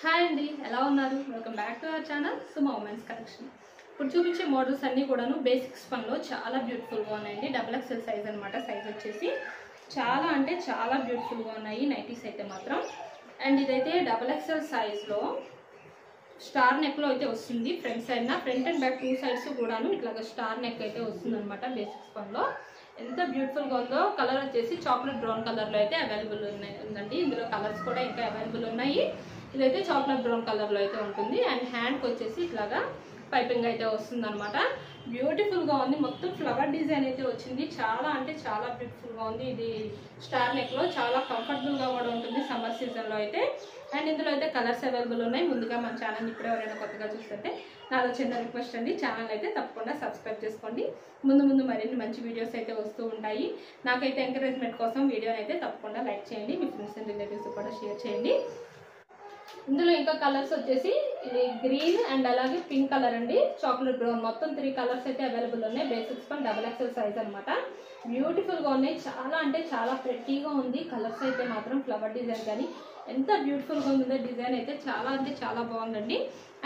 Hi అండి, ఎలా ఉన్నారు? Welcome back to our channel Suma women's collection. ఇప్పుడు చూపించే మోడల్స్ అన్నీ కూడాను బేసిక్స్ పనిలో చాలా బ్యూటిఫుల్గా ఉన్నాయండి. XXL సైజ్ అనమాట. సైజ్ వచ్చేసి చాలా అంటే చాలా బ్యూటిఫుల్గా ఉన్నాయి నైటీస్ అయితే మాత్రం. అండ్ ఇదైతే XXL సైజ్లో స్టార్ నెక్లో అయితే వస్తుంది. Front and back two sides కూడాను ఇట్లాగా స్టార్ నెక్ అయితే వస్తుంది అనమాట. బేసిక్స్ పనిలో ఎంత బ్యూటిఫుల్గా ఉందో. కలర్ వచ్చేసి చాక్లెట్ బ్రౌన్ కలర్లో అయితే అవైలబుల్ ఉందండి. ఇందులో కలర్స్ కూడా ఇంకా అవైలబుల్ ఉన్నాయి. ఇదైతే చాక్లెట్ బ్రౌన్ కలర్లో అయితే ఉంటుంది. అండ్ హ్యాండ్కి వచ్చేసి ఇట్లాగా పైపింగ్ అయితే వస్తుంది అనమాట. బ్యూటిఫుల్గా ఉంది. మొత్తం ఫ్లవర్ డిజైన్ అయితే వచ్చింది. చాలా అంటే చాలా బ్యూటిఫుల్గా ఉంది. ఇది స్టార్ నెక్లో చాలా కంఫర్టబుల్గా కూడా ఉంటుంది సమ్మర్ సీజన్లో అయితే. అండ్ ఇందులో అయితే కలర్స్ అవైలబుల్ ఉన్నాయి. ముందుగా మన ఛానల్ ఇప్పుడు ఎవరైనా కొత్తగా చూస్తుంటే నాలో చిన్న రిక్వెస్ట్ అండి, ఛానల్ అయితే తప్పకుండా సబ్స్క్రైబ్ చేసుకోండి. ముందు మరిన్ని మంచి వీడియోస్ అయితే వస్తూ ఉంటాయి. నాకైతే ఎంకరేజ్మెంట్ కోసం వీడియోని అయితే తప్పకుండా లైక్ చేయండి. మీ ఫ్రెండ్స్ అండ్ రిలేటివ్స్ కూడా షేర్ చేయండి. ఇందులో ఇంకా కలర్స్ వచ్చేసి ఇది గ్రీన్ అండ్ అలాగే పింక్ కలర్ అండి, చాక్లెట్ బ్రౌన్, మొత్తం 3 కలర్స్ అయితే అవైలబుల్ ఉన్నాయి. బేసిక్స్ పన్ XXL సైజ్ అనమాట. బ్యూటిఫుల్గా ఉన్నాయి. చాలా అంటే చాలా ప్రెట్టీగా ఉంది. కలర్స్ అయితే మాత్రం ఫ్లవర్ డిజైన్ కానీ ఎంత బ్యూటిఫుల్గా ఉందో డిజైన్ అయితే చాలా అంటే చాలా బాగుందండి.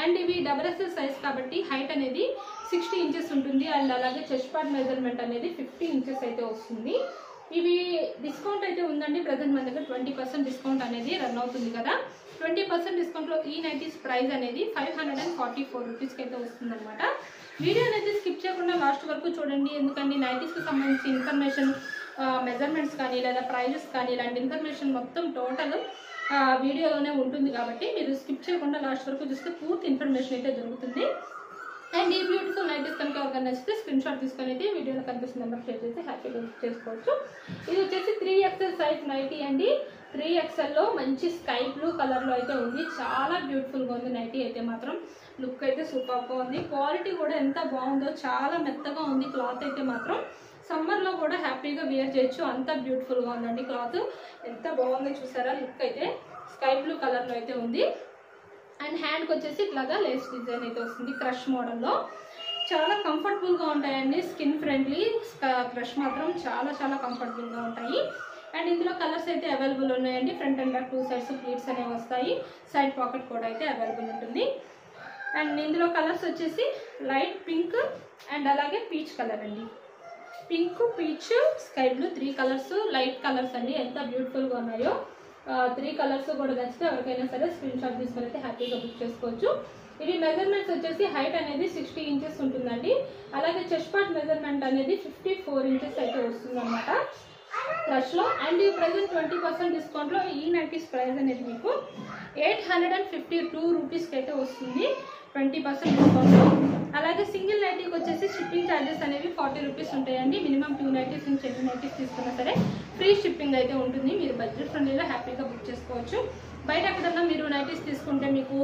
అండ్ ఇవి XXL సైజ్ కాబట్టి హైట్ అనేది 60 ఇంచెస్ ఉంటుంది. అండ్ అలాగే చెస్ట్ పార్ట్ మెజర్మెంట్ అనేది 50 ఇంచెస్ అయితే వస్తుంది. ఇవి డిస్కౌంట్ అయితే ఉందండి. ప్రజెంట్ మన దగ్గర 20% డిస్కౌంట్ అనేది రన్ అవుతుంది కదా. 20% డిస్కౌంట్లో ఈ నైటీస్ ప్రైస్ అనేది 544 రూపీస్కి అయితే వస్తుంది అనమాట. వీడియో అనేది స్కిప్ చేయకుండా లాస్ట్ వరకు చూడండి. ఎందుకంటే నైటీస్కి సంబంధించి ఇన్ఫర్మేషన్, మెజర్మెంట్స్ కానీ లేదా ప్రైజెస్ కానీ ఇలాంటి ఇన్ఫర్మేషన్ మొత్తం టోటల్ వీడియోలోనే ఉంటుంది. కాబట్టి మీరు స్కిప్ చేయకుండా లాస్ట్ వరకు చూస్తే పూర్తి ఇన్ఫర్మేషన్ అయితే దొరుకుతుంది. అండ్ ఈ బ్యూటిఫుల్ నైటీస్ కనుక ఎవరికైనా నచ్చితే స్క్రీన్ షాట్ తీసుకొని అయితే వీడియోలో కనిపిస్తున్న నెంబర్ షేర్ చేసి హ్యాపీగా బుక్ చేసుకోవచ్చు. ఇది వచ్చేసి 3XL సైజ్ నైటీ అండి. 3XLలో మంచి స్కై బ్లూ కలర్లో అయితే ఉంది. చాలా బ్యూటిఫుల్గా ఉంది నైటీ అయితే మాత్రం. లుక్ అయితే సూపర్గా ఉంది. క్వాలిటీ కూడా ఎంత బాగుందో, చాలా మెత్తగా ఉంది క్లాత్ అయితే మాత్రం. సమ్మర్లో కూడా హ్యాపీగా వేర్ చేయొచ్చు, అంత బ్యూటిఫుల్గా ఉందండి క్లాత్. ఎంత బాగుందో చూసారా. లుక్ అయితే స్కై బ్లూ కలర్లో అయితే ఉంది. అండ్ హ్యాండ్కి వచ్చేసి ఇట్లాగా లేస్ డిజైన్ అయితే వస్తుంది క్రష్ మోడల్లో. చాలా కంఫర్టబుల్గా ఉంటాయండి. స్కిన్ ఫ్రెండ్లీ క్రష్ మాత్రం చాలా చాలా కంఫర్టబుల్గా ఉంటాయి. అండ్ ఇందులో కలర్స్ అయితే అవైలబుల్ ఉన్నాయండి. Front and back two sides pleats అనేవి వస్తాయి. సైడ్ పాకెట్ కూడా అయితే అవైలబుల్ ఉంటుంది. అండ్ ఇందులో కలర్స్ వచ్చేసి లైట్ పింక్ అండ్ అలాగే పీచ్ కలర్ అండి. Pink, peach, sky blue 3 colours light colours అండి. ఎంత బ్యూటిఫుల్గా ఉన్నాయో. 3 కలర్స్ కూడా నచ్చితే ఎవరికైనా సరే స్క్రీన్ షాట్ తీసుకొని అయితే హ్యాపీగా బుక్ చేసుకోవచ్చు. ఇవి మెజర్మెంట్స్ వచ్చేసి హైట్ అనేది 60 ఇంచెస్ ఉంటుందండి. అలాగే చెస్ట్ పార్ట్ మెజర్మెంట్ అనేది 54 ఇంచెస్ అయితే వస్తుంది అనమాట క్రష్లో. అండ్ ఈ ప్రెజెంట్ 20% డిస్కౌంట్లో ఈ నైటీస్ ప్రైస్ అనేది మీకు 852 రూపీస్కి అయితే వస్తుంది 20% డిస్కౌంట్లో. అలాగే సింగిల్ నైటీకి వచ్చేసి షిప్పింగ్ ఛార్జెస్ అనేవి 40 రూపీస్ ఉంటాయండి. మినిమం 2 నైటీస్ నుంచి 8 నైటీస్ తీసుకున్నా సరే ఫ్రీ షిప్పింగ్ అయితే ఉంటుంది. మీరు బడ్జెట్ ఫ్రెండ్లీలో హ్యాపీగా బుక్ చేసుకోవచ్చు. బయట ఎక్కడన్నా మీరు నైటీస్ తీసుకుంటే మీకు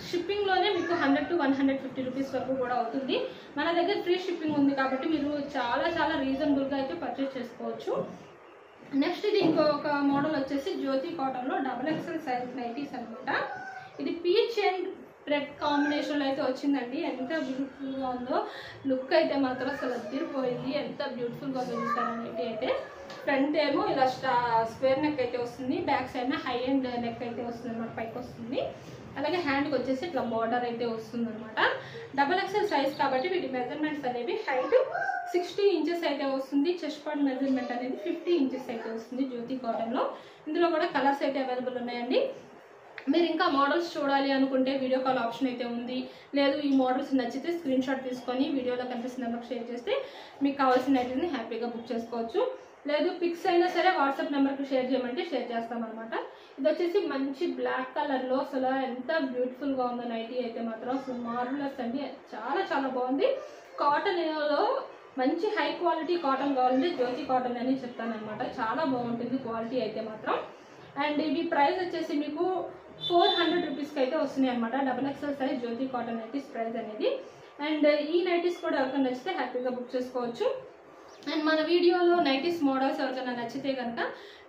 షిప్పింగ్లోనే మీకు 100 to 150 రూపీస్ వరకు కూడా అవుతుంది. మన దగ్గర ఫ్రీ షిప్పింగ్ ఉంది కాబట్టి మీరు చాలా చాలా రీజనబుల్గా అయితే పర్చేస్ చేసుకోవచ్చు. నెక్స్ట్ ఇది ఇంకొక మోడల్ వచ్చేసి జ్యోతి కాటన్లో XXL సైజ్ నైటీస్ అనమాట. ఇది పీచ్ అండ్ రెడ్ కాంబినేషన్లో అయితే వచ్చిందండి. ఎంత బ్యూటిఫుల్గా ఉందో. లుక్ అయితే మాత్రం అసలు అదిరిపోయింది. ఎంత బ్యూటిఫుల్గా చూపిస్తారనేది అయితే. ఫ్రంట్ ఏమో ఇలా స్క్వేర్ నెక్ అయితే వస్తుంది. Back side high and neck అయితే వస్తుంది అనమాట, పైకి వస్తుంది. అలాగే హ్యాండ్కి వచ్చేసి ఇట్లా బార్డర్ అయితే వస్తుంది అనమాట. XXL సైజ్ కాబట్టి వీటి మెజర్మెంట్స్ అనేవి హైట్ 60 ఇంచెస్ అయితే వస్తుంది. చెస్ట్ పార్ట్ మెజర్మెంట్ అనేది 50 ఇంచెస్ అయితే వస్తుంది జ్యోతి కాటన్లో. ఇందులో కూడా కలర్స్ అయితే అవైలబుల్ ఉన్నాయండి. మీరు ఇంకా మోడల్స్ చూడాలి అనుకుంటే వీడియో కాల్ ఆప్షన్ అయితే ఉంది. లేదు ఈ మోడల్స్ నచ్చితే స్క్రీన్ షాట్ తీసుకొని వీడియోలో కనిపిస్తున్న నెంబర్కి షేర్ చేస్తే మీకు కావాల్సిన ఐటమ్ని హ్యాపీగా బుక్ చేసుకోవచ్చు. లేదు పిక్స్ అయినా సరే వాట్సాప్ నెంబర్కి షేర్ చేయమంటే షేర్ చేస్తామన్నమాట. ఇది వచ్చేసి మంచి బ్లాక్ కలర్లో అసలు ఎంత బ్యూటిఫుల్గా ఉందో నైటీ అయితే మాత్రం. అసలు మార్వెలస్ అండి, చాలా చాలా బాగుంది. కాటన్లో మంచి హై క్వాలిటీ కాటన్ కావాలంటే జ్యోతి కాటన్ అని చెప్తాను అనమాట. చాలా బాగుంటుంది క్వాలిటీ అయితే మాత్రం. అండ్ ఇవి ప్రైస్ వచ్చేసి మీకు 400 రూపీస్కి అయితే వస్తున్నాయి అనమాట. XXL సైజ్ జ్యోతి కాటన్ నైటీస్ ప్రైస్ అనేది. అండ్ ఈ నైటీస్ కూడా ఎవరికైనా నచ్చితే హ్యాపీగా బుక్ చేసుకోవచ్చు. అండ్ మన వీడియోలో నైటీస్ మోడల్స్ ఎవరికైనా నచ్చితే కనుక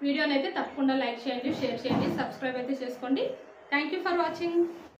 వీడియోని అయితే తప్పకుండా లైక్ చేయండి, షేర్ చేయండి, సబ్స్క్రైబ్ అయితే చేసుకోండి. Thank you for watching.